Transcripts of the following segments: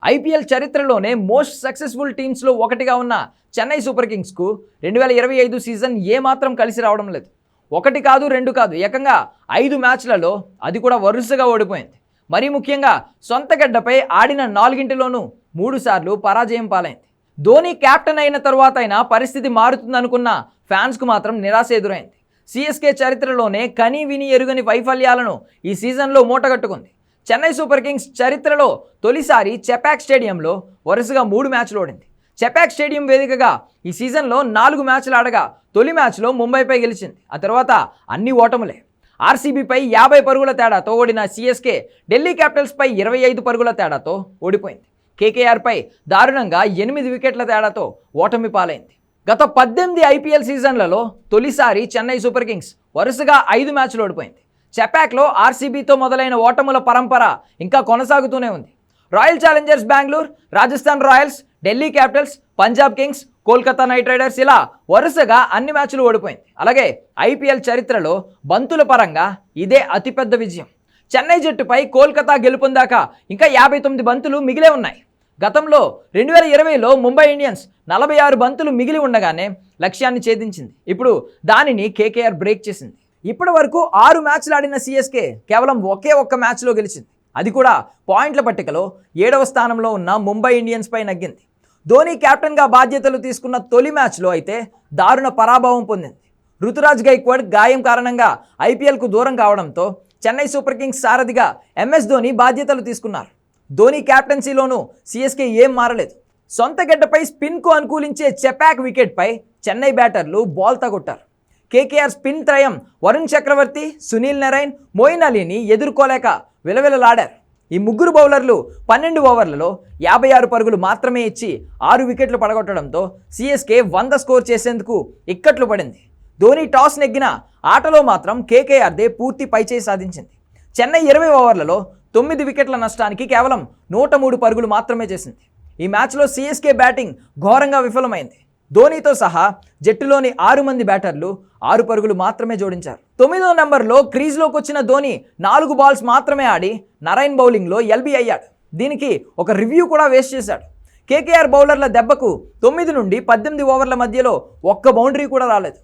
IPL చరిత్రలోనే most successful టీమ్స్లో ఒకటిగా ఉన్న చెన్నై సూపర్ కింగ్స్కు 2025 సీజన్ ఏమాత్రం కలిసి రావడం లేదు. ఒకటి కాదు, రెండు కాదు, ఏకంగా 5 మ్యాచ్లలో అది కూడా వరుసగా ఓడిపోయింది. మరీ ముఖ్యంగా సొంత గడ్డపై ఆడిన 4గింటిలోనూ 3 సార్లు పరాజయం పాలైంది. ధోని కెప్టెన్ అయిన తర్వాత అయినా పరిస్థితి మారుతుందనుకున్న ఫ్యాన్స్కు మాత్రం నిరాశ ఎదురైంది. సిఎస్కే చరిత్రలోనే కనీ విని ఎరుగని వైఫల్యాలను ఈ సీజన్లో మూటగట్టుకుంది. చెన్నై సూపర్ కింగ్స్ చరిత్రలో తొలిసారి చెపాక్ స్టేడియంలో వరుసగా 3 మ్యాచ్లు ఓడింది. చెపాక్ స్టేడియం వేదికగా ఈ సీజన్లో 4 మ్యాచ్లు ఆడగా తొలి మ్యాచ్లో ముంబైపై గెలిచింది. ఆ తర్వాత అన్ని ఓటములే. ఆర్సీబీపై 50 పరుగుల తేడాతో ఓడిన సిఎస్కే ఢిల్లీ క్యాపిటల్స్పై 25 పరుగుల తేడాతో ఓడిపోయింది. కేకేఆర్పై దారుణంగా 8 వికెట్ల తేడాతో ఓటమి పాలైంది. గత 18 ఐపీఎల్ సీజన్లలో తొలిసారి చెన్నై సూపర్ కింగ్స్ వరుసగా 5 మ్యాచ్లు ఓడిపోయింది. చెపాక్లో ఆర్సీబీతో మొదలైన ఓటముల పరంపర ఇంకా కొనసాగుతూనే ఉంది. Royal Challengers Bengaluru, Rajasthan Royals, Delhi Capitals, Punjab Kings, Kolkata night riders ఇలా వరుసగా అన్ని మ్యాచ్లు ఓడిపోయింది. అలాగే ఐపీఎల్ చరిత్రలో బంతుల పరంగా ఇదే అతిపెద్ద విజయం. చెన్నై జట్టుపై కోల్కతా గెలుపొందాక ఇంకా 59 బంతులు మిగిలే ఉన్నాయి. గతంలో 2020లో ముంబై ఇండియన్స్ 46 బంతులు మిగిలి ఉండగానే లక్ష్యాన్ని ఛేదించింది. ఇప్పుడు దానిని కేకేఆర్ బ్రేక్ చేసింది. ఇప్పటి వరకు 6 మ్యాచ్లు ఆడిన సిఎస్కే కేవలం ఒకే ఒక్క మ్యాచ్లో గెలిచింది. అది కూడా పాయింట్ల పట్టికలో 7వ స్థానంలో ఉన్న ముంబై ఇండియన్స్పై నగ్గింది. ధోని కెప్టెన్గా బాధ్యతలు తీసుకున్న తొలి మ్యాచ్లో అయితే దారుణ పరాభవం పొందింది. రుతురాజ్ గైక్వాడ్ గాయం కారణంగా ఐపీఎల్కు దూరం కావడంతో చెన్నై సూపర్ కింగ్స్ సారథిగా ఎంఎస్ ధోని బాధ్యతలు తీసుకున్నారు. ధోని కెప్టెన్సీలోనూ సిఎస్కే ఏం మారలేదు. సొంత గడ్డపై స్పిన్కు అనుకూలించే చెపాక్ వికెట్పై చెన్నై బ్యాటర్లు బాల్ తగొట్టారు. కేకేఆర్ స్పిన్ త్రయం వరుణ్ చక్రవర్తి, సునీల్ నరైన్, మోయిన్ అలీని ఎదుర్కోలేక విలవిలలాడారు. ఈ ముగ్గురు బౌలర్లు 12 ఓవర్లలో 56 పరుగులు మాత్రమే ఇచ్చి 6 వికెట్లు పడగొట్టడంతో సిఎస్కే 100 స్కోర్ చేసేందుకు ఇక్కట్లు పడింది. ధోని టాస్ నెగ్గిన ఆటలో మాత్రం కేకేఆర్దే పూర్తి పైచేయి సాధించింది. చెన్నై 20 ఓవర్లలో 9 వికెట్ల నష్టానికి కేవలం 103 పరుగులు మాత్రమే చేసింది. ఈ మ్యాచ్లో సిఎస్కే బ్యాటింగ్ ఘోరంగా విఫలమైంది. ధోనితో సహా జట్టులోని 6 మంది బ్యాటర్లు 6 పరుగులు మాత్రమే జోడించారు. 9వ నెంబర్లో క్రీజ్లోకి వచ్చిన ధోని 4 బాల్స్ మాత్రమే ఆడి నరైన్ బౌలింగ్లో ఎల్బీ అయ్యాడు. దీనికి ఒక రివ్యూ కూడా వేస్ట్ చేశాడు. కేకేఆర్ బౌలర్ల దెబ్బకు 9 నుండి 18 ఓవర్ల మధ్యలో ఒక్క బౌండరీ కూడా రాలేదు.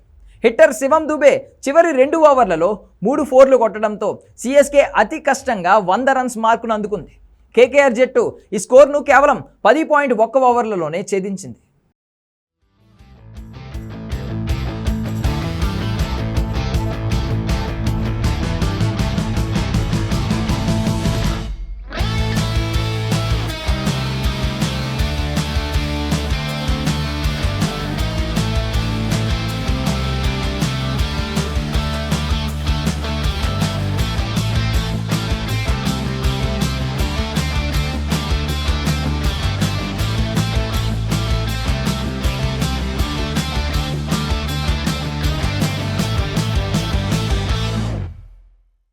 హిట్టర్ శివం దుబే చివరి 2 ఓవర్లలో 3 4లు కొట్టడంతో సిఎస్కే అతి కష్టంగా 100 రన్స్ మార్కును అందుకుంది. కేకేఆర్ జట్టు ఈ స్కోర్ను కేవలం 10.1 ఓవర్లలోనే ఛేదించింది.